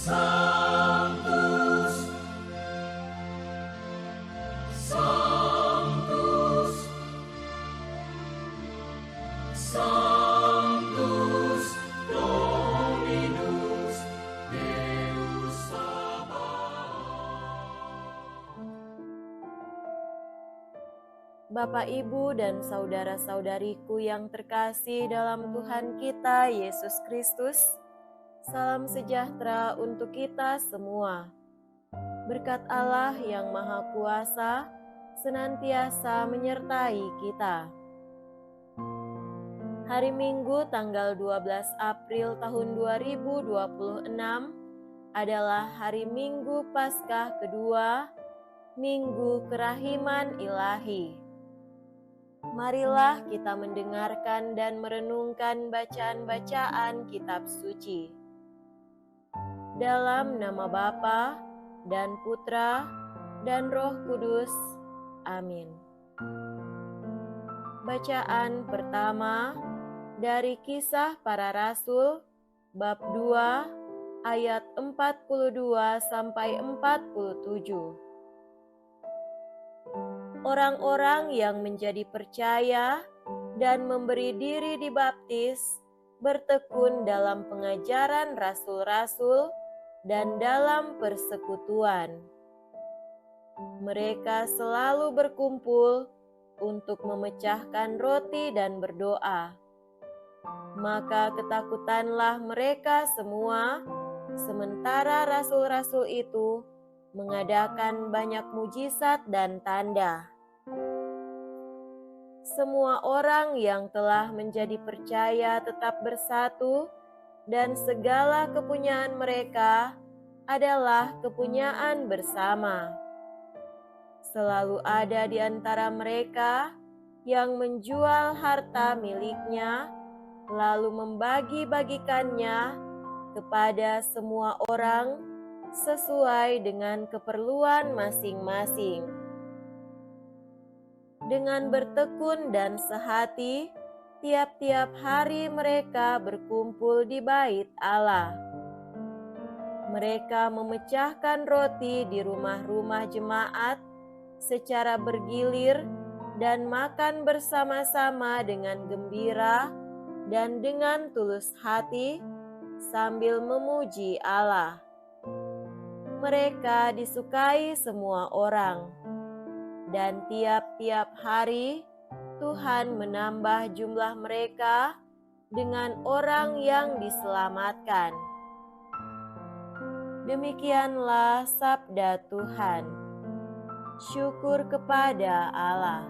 Sanctus, Sanctus, Sanctus Dominus Deus Sabaoth. Bapak, Ibu, dan saudara-saudariku yang terkasih dalam Tuhan kita Yesus Kristus, salam sejahtera untuk kita semua. Berkat Allah yang Maha Kuasa senantiasa menyertai kita. Hari Minggu tanggal 12 April tahun 2026 adalah hari Minggu Paskah kedua, Minggu Kerahiman Ilahi. Marilah kita mendengarkan dan merenungkan bacaan-bacaan kitab suci. Dalam nama Bapa dan Putra dan Roh Kudus. Amin. Bacaan pertama dari Kisah Para Rasul bab 2 ayat 42 sampai 47. Orang-orang yang menjadi percaya dan memberi diri dibaptis bertekun dalam pengajaran rasul-rasul dan dalam persekutuan. Mereka selalu berkumpul untuk memecahkan roti dan berdoa. Maka ketakutanlah mereka semua, sementara rasul-rasul itu mengadakan banyak mujizat dan tanda. Semua orang yang telah menjadi percaya tetap bersatu, dan segala kepunyaan mereka adalah kepunyaan bersama. Selalu ada di antara mereka yang menjual harta miliknya, lalu membagi-bagikannya kepada semua orang sesuai dengan keperluan masing-masing. Dengan bertekun dan sehati, tiap-tiap hari mereka berkumpul di bait Allah. Mereka memecahkan roti di rumah-rumah jemaat secara bergilir dan makan bersama-sama dengan gembira dan dengan tulus hati sambil memuji Allah. Mereka disukai semua orang, dan tiap-tiap hari Tuhan menambah jumlah mereka dengan orang yang diselamatkan. Demikianlah sabda Tuhan. Syukur kepada Allah.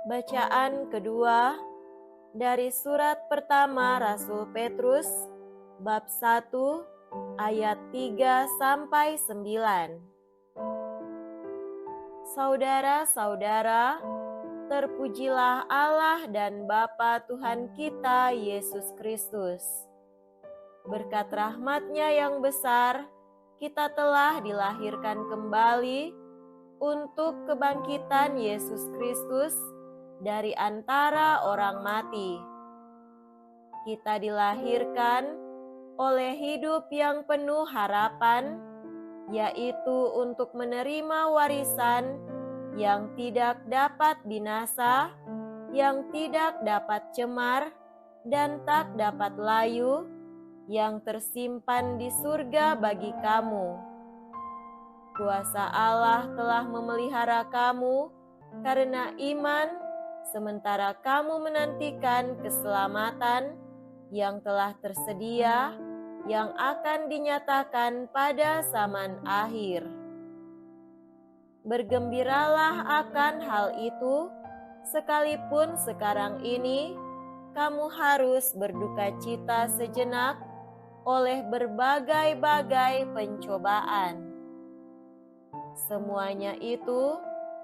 Bacaan kedua dari surat pertama Rasul Petrus bab 1 ayat 3 sampai 9. Saudara-saudara, terpujilah Allah dan Bapa Tuhan kita Yesus Kristus. Berkat rahmat-Nya yang besar, kita telah dilahirkan kembali untuk kebangkitan Yesus Kristus dari antara orang mati. Kita dilahirkan oleh hidup yang penuh harapan, yaitu untuk menerima warisan yang tidak dapat binasa, yang tidak dapat cemar, dan tak dapat layu, yang tersimpan di surga bagi kamu. Kuasa Allah telah memelihara kamu karena iman, sementara kamu menantikan keselamatan yang telah tersedia, yang akan dinyatakan pada zaman akhir. Bergembiralah akan hal itu, sekalipun sekarang ini kamu harus berduka cita sejenak oleh berbagai-bagai pencobaan. Semuanya itu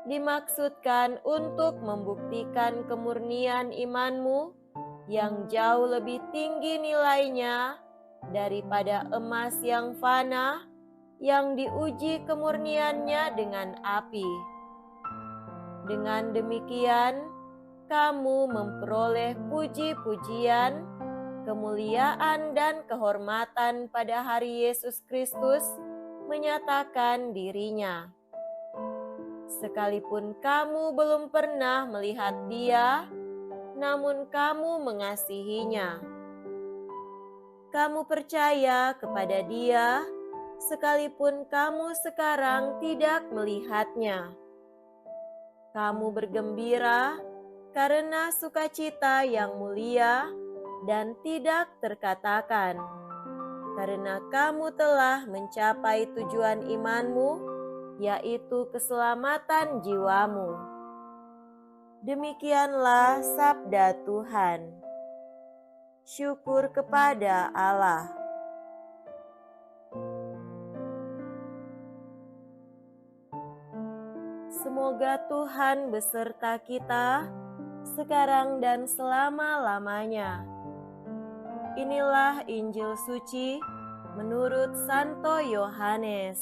dimaksudkan untuk membuktikan kemurnian imanmu yang jauh lebih tinggi nilainya daripada emas yang fana, yang diuji kemurniannya dengan api. Dengan demikian, kamu memperoleh puji-pujian, kemuliaan, dan kehormatan pada hari Yesus Kristus menyatakan dirinya. Sekalipun kamu belum pernah melihat Dia, namun kamu mengasihinya. Kamu percaya kepada Dia, sekalipun kamu sekarang tidak melihatnya. Kamu bergembira karena sukacita yang mulia dan tidak terkatakan, karena kamu telah mencapai tujuan imanmu, yaitu keselamatan jiwamu. Demikianlah sabda Tuhan. Syukur kepada Allah. Semoga Tuhan beserta kita sekarang dan selama-lamanya. Inilah Injil suci menurut Santo Yohanes.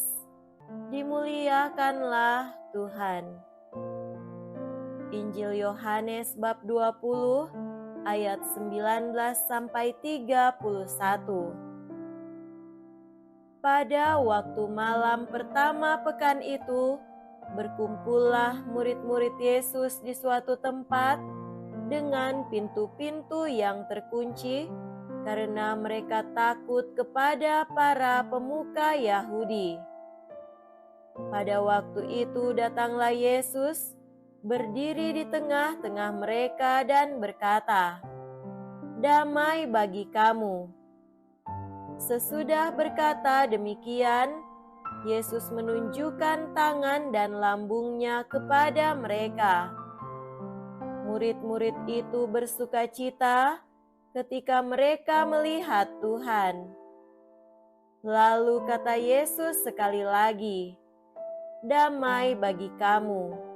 Dimuliakanlah Tuhan. Injil Yohanes bab 20 ayat 19 sampai 31. Pada waktu malam pertama pekan itu, berkumpullah murid-murid Yesus di suatu tempat dengan pintu-pintu yang terkunci, karena mereka takut kepada para pemuka Yahudi. Pada waktu itu datanglah Yesus, berdiri di tengah-tengah mereka dan berkata, "Damai bagi kamu." Sesudah berkata demikian, Yesus menunjukkan tangan dan lambungnya kepada mereka. Murid-murid itu bersukacita ketika mereka melihat Tuhan. Lalu kata Yesus sekali lagi, "Damai bagi kamu.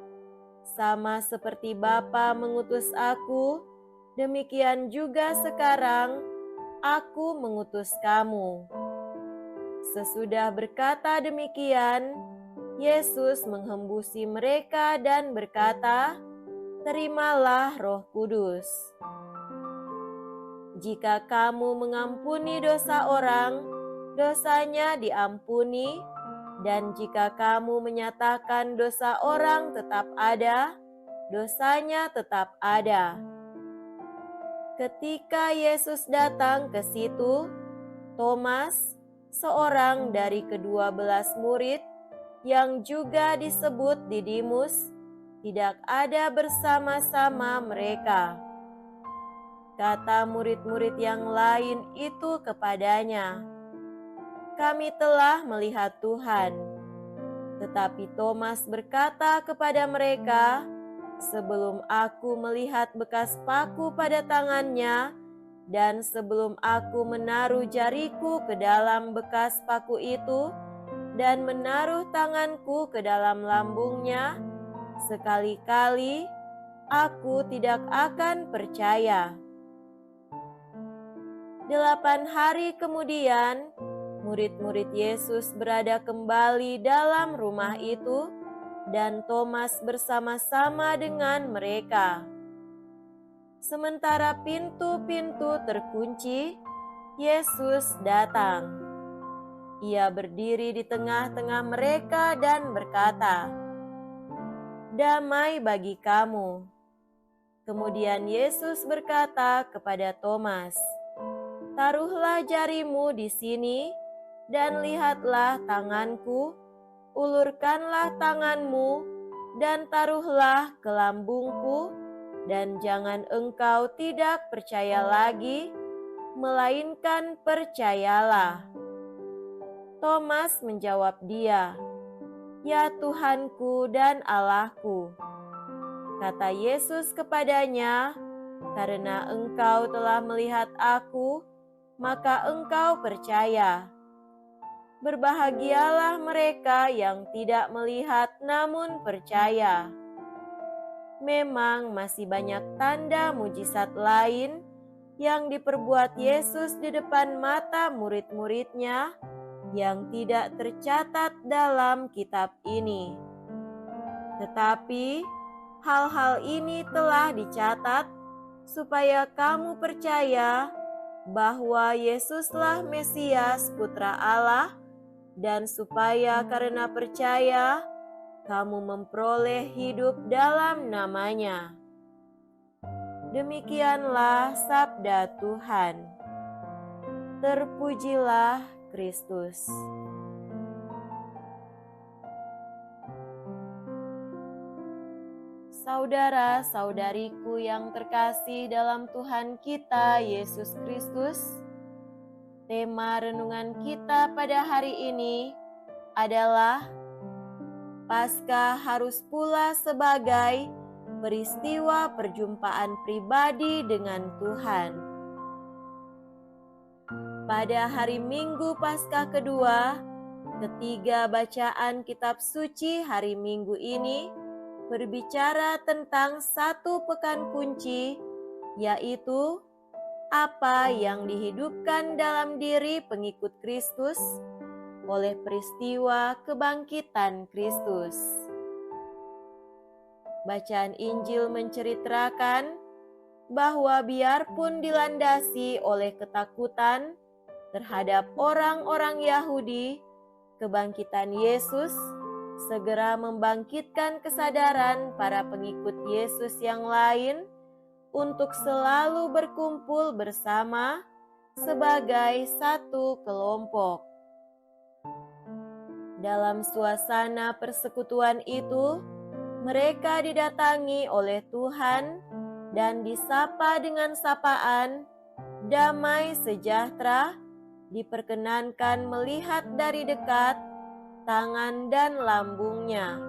Sama seperti Bapa mengutus aku, demikian juga sekarang aku mengutus kamu." Sesudah berkata demikian, Yesus menghembusi mereka dan berkata, "Terimalah Roh Kudus. Jika kamu mengampuni dosa orang, dosanya diampuni, dan jika kamu menyatakan dosa orang tetap ada, dosanya tetap ada." Ketika Yesus datang ke situ, Thomas, seorang dari ke-12 murid, yang juga disebut Didimus, tidak ada bersama-sama mereka. Kata murid-murid yang lain itu kepadanya, "Kami telah melihat Tuhan." Tetapi Thomas berkata kepada mereka, "Sebelum aku melihat bekas paku pada tangannya, dan sebelum aku menaruh jariku ke dalam bekas paku itu, dan menaruh tanganku ke dalam lambungnya, sekali-kali aku tidak akan percaya." 8 hari kemudian, murid-murid Yesus berada kembali dalam rumah itu, dan Thomas bersama-sama dengan mereka. Sementara pintu-pintu terkunci, Yesus datang. Ia berdiri di tengah-tengah mereka dan berkata, "Damai bagi kamu." Kemudian Yesus berkata kepada Thomas, "Taruhlah jarimu di sini, dan lihatlah tanganku, ulurkanlah tanganmu, dan taruhlah ke lambungku, dan jangan engkau tidak percaya lagi, melainkan percayalah." Thomas menjawab dia, "Ya Tuhanku dan Allahku." Kata Yesus kepadanya, "Karena engkau telah melihat aku, maka engkau percaya. Berbahagialah mereka yang tidak melihat namun percaya." Memang masih banyak tanda mujizat lain yang diperbuat Yesus di depan mata murid-muridnya yang tidak tercatat dalam kitab ini. Tetapi Hal-hal ini telah dicatat supaya kamu percaya bahwa Yesuslah Mesias Putra Allah, dan supaya karena percaya kamu memperoleh hidup dalam namanya. Demikianlah sabda Tuhan. Terpujilah Kristus. Saudara-saudariku yang terkasih dalam Tuhan kita Yesus Kristus, tema renungan kita pada hari ini adalah Paskah harus pula sebagai peristiwa perjumpaan pribadi dengan Tuhan. Pada hari Minggu Paskah kedua, ketiga bacaan kitab suci hari Minggu ini berbicara tentang satu pekan kunci, yaitu apa yang dihidupkan dalam diri pengikut Kristus oleh peristiwa kebangkitan Kristus. Bacaan Injil menceritakan bahwa biarpun dilandasi oleh ketakutan terhadap orang-orang Yahudi, kebangkitan Yesus segera membangkitkan kesadaran para pengikut Yesus yang lain untuk selalu berkumpul bersama sebagai satu kelompok. Dalam suasana persekutuan itu, mereka didatangi oleh Tuhan dan disapa dengan sapaan damai sejahtera, diperkenankan melihat dari dekat tangan dan lambungnya.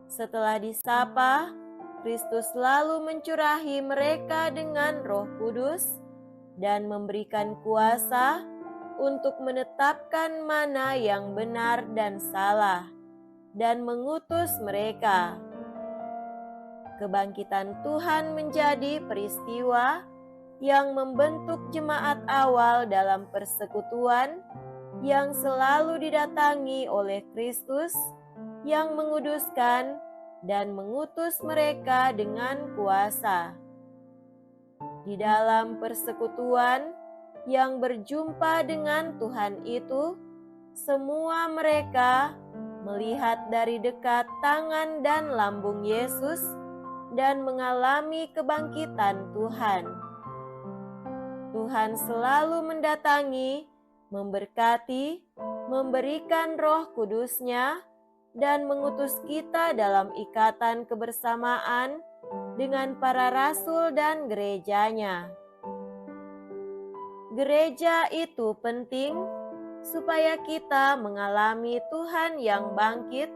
Setelah disapa, Kristus lalu mencurahi mereka dengan Roh Kudus dan memberikan kuasa untuk menetapkan mana yang benar dan salah, dan mengutus mereka. Kebangkitan Tuhan menjadi peristiwa yang membentuk jemaat awal dalam persekutuan yang selalu didatangi oleh Kristus yang menguduskan dan mengutus mereka dengan kuasa. Di dalam persekutuan yang berjumpa dengan Tuhan itu, semua mereka melihat dari dekat tangan dan lambung Yesus dan mengalami kebangkitan Tuhan. Tuhan selalu mendatangi, memberkati, memberikan Roh Kudus-Nya, dan mengutus kita dalam ikatan kebersamaan dengan para rasul dan gerejanya. Gereja itu penting supaya kita mengalami Tuhan yang bangkit,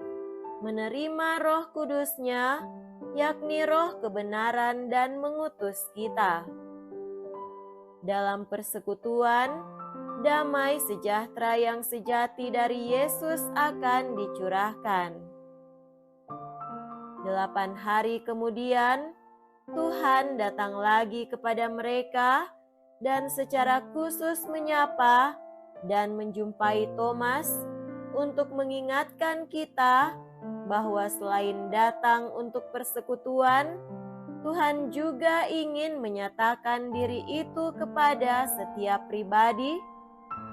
menerima Roh Kudus-Nya, yakni Roh kebenaran, dan mengutus kita. Dalam persekutuan, damai sejahtera yang sejati dari Yesus akan dicurahkan. 8 hari kemudian, Tuhan datang lagi kepada mereka dan secara khusus menyapa dan menjumpai Thomas untuk mengingatkan kita bahwa selain datang untuk persekutuan, Tuhan juga ingin menyatakan diri itu kepada setiap pribadi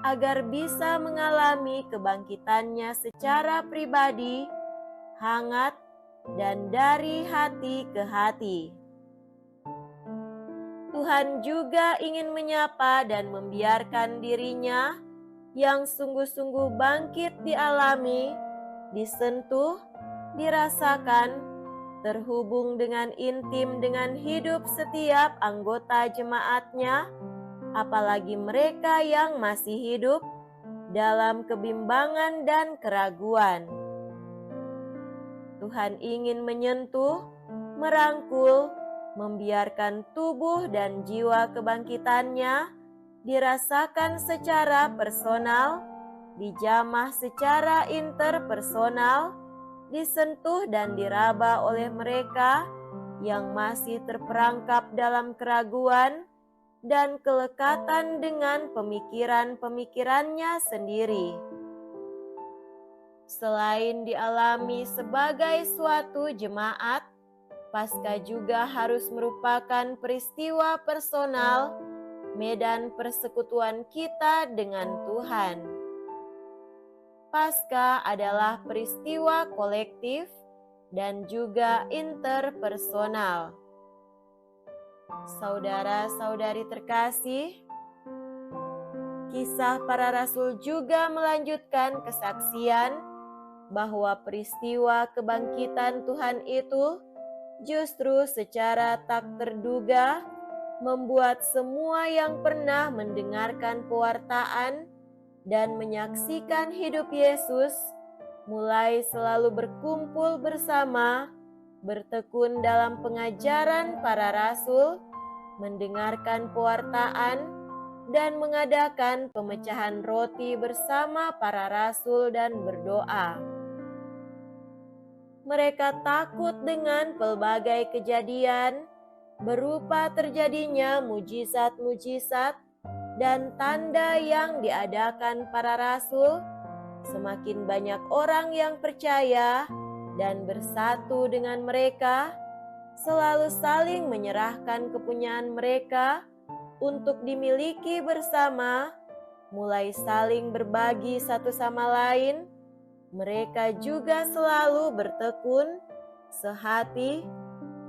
agar bisa mengalami kebangkitannya secara pribadi, hangat, dan dari hati ke hati. Tuhan juga ingin menyapa dan membiarkan dirinya yang sungguh-sungguh bangkit dialami, disentuh, dirasakan, terhubung dengan intim dengan hidup setiap anggota jemaatnya, apalagi mereka yang masih hidup dalam kebimbangan dan keraguan. Tuhan ingin menyentuh, merangkul, membiarkan tubuh dan jiwa kebangkitannya dirasakan secara personal, dijamah secara interpersonal, disentuh dan diraba oleh mereka yang masih terperangkap dalam keraguan dan kelekatan dengan pemikiran-pemikirannya sendiri. Selain dialami sebagai suatu jemaat, Paskah juga harus merupakan peristiwa personal, medan persekutuan kita dengan Tuhan. Paskah adalah peristiwa kolektif dan juga interpersonal. Saudara-saudari terkasih, kisah para rasul juga melanjutkan kesaksian bahwa peristiwa kebangkitan Tuhan itu justru secara tak terduga membuat semua yang pernah mendengarkan pewartaan dan menyaksikan hidup Yesus mulai selalu berkumpul bersama, bertekun dalam pengajaran para rasul, mendengarkan pewartaan, dan mengadakan pemecahan roti bersama para rasul dan berdoa. Mereka takut dengan pelbagai kejadian berupa terjadinya mujizat-mujizat dan tanda yang diadakan para rasul. Semakin banyak orang yang percaya dan bersatu dengan mereka, selalu saling menyerahkan kepunyaan mereka untuk dimiliki bersama, mulai saling berbagi satu sama lain. Mereka juga selalu bertekun, sehati,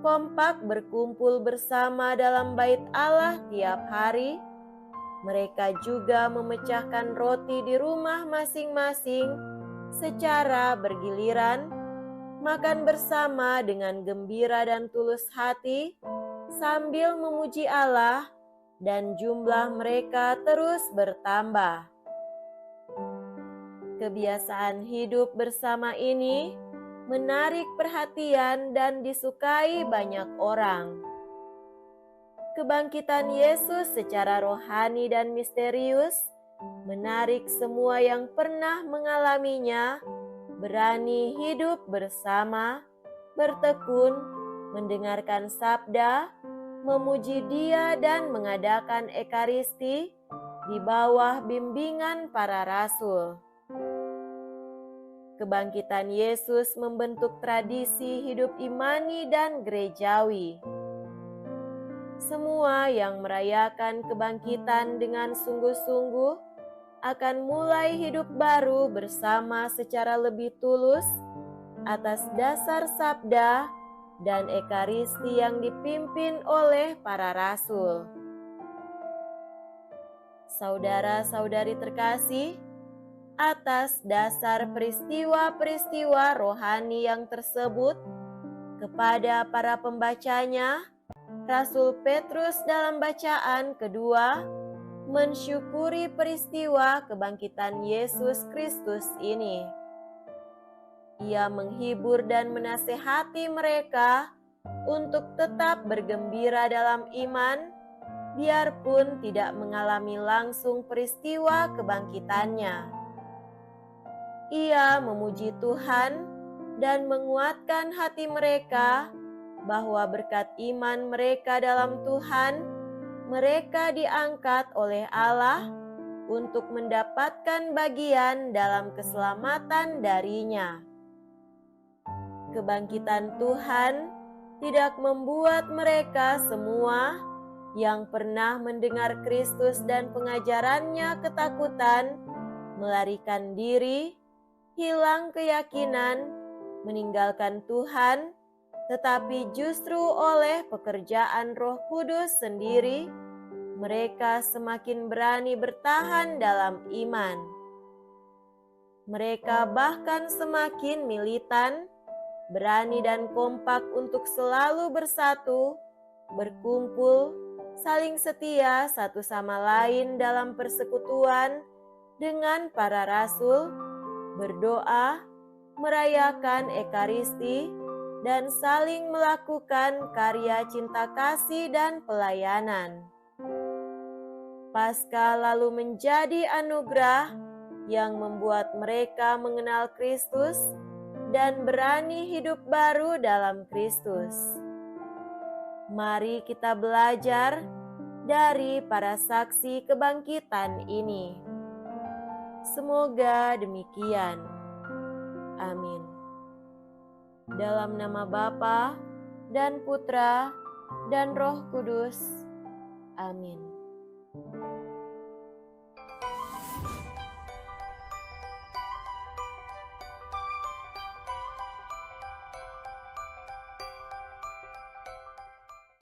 kompak berkumpul bersama dalam bait Allah tiap hari. Mereka juga memecahkan roti di rumah masing-masing secara bergiliran, makan bersama dengan gembira dan tulus hati, sambil memuji Allah, dan jumlah mereka terus bertambah. Kebiasaan hidup bersama ini menarik perhatian dan disukai banyak orang. Kebangkitan Yesus secara rohani dan misterius menarik semua yang pernah mengalaminya berani hidup bersama, bertekun, mendengarkan sabda, memuji Dia dan mengadakan ekaristi di bawah bimbingan para rasul. Kebangkitan Yesus membentuk tradisi hidup imani dan gerejawi. Semua yang merayakan kebangkitan dengan sungguh-sungguh akan mulai hidup baru bersama secara lebih tulus atas dasar sabda dan ekaristi yang dipimpin oleh para rasul. Saudara-saudari terkasih, atas dasar peristiwa-peristiwa rohani yang tersebut, kepada para pembacanya, Rasul Petrus dalam bacaan kedua mensyukuri peristiwa kebangkitan Yesus Kristus ini. Ia menghibur dan menasehati mereka untuk tetap bergembira dalam iman, biarpun tidak mengalami langsung peristiwa kebangkitannya. Ia memuji Tuhan dan menguatkan hati mereka bahwa berkat iman mereka dalam Tuhan, mereka diangkat oleh Allah untuk mendapatkan bagian dalam keselamatan darinya. Kebangkitan Tuhan tidak membuat mereka semua yang pernah mendengar Kristus dan pengajarannya ketakutan, melarikan diri, hilang keyakinan, meninggalkan Tuhan, tetapi justru oleh pekerjaan Roh Kudus sendiri, mereka semakin berani bertahan dalam iman. Mereka bahkan semakin militan, berani dan kompak untuk selalu bersatu, berkumpul, saling setia satu sama lain dalam persekutuan dengan para rasul, berdoa, merayakan ekaristi, dan saling melakukan karya cinta kasih dan pelayanan. Paskah lalu menjadi anugerah yang membuat mereka mengenal Kristus dan berani hidup baru dalam Kristus. Mari kita belajar dari para saksi kebangkitan ini. Semoga demikian. Amin. Dalam nama Bapa dan Putra, dan Roh Kudus. Amin.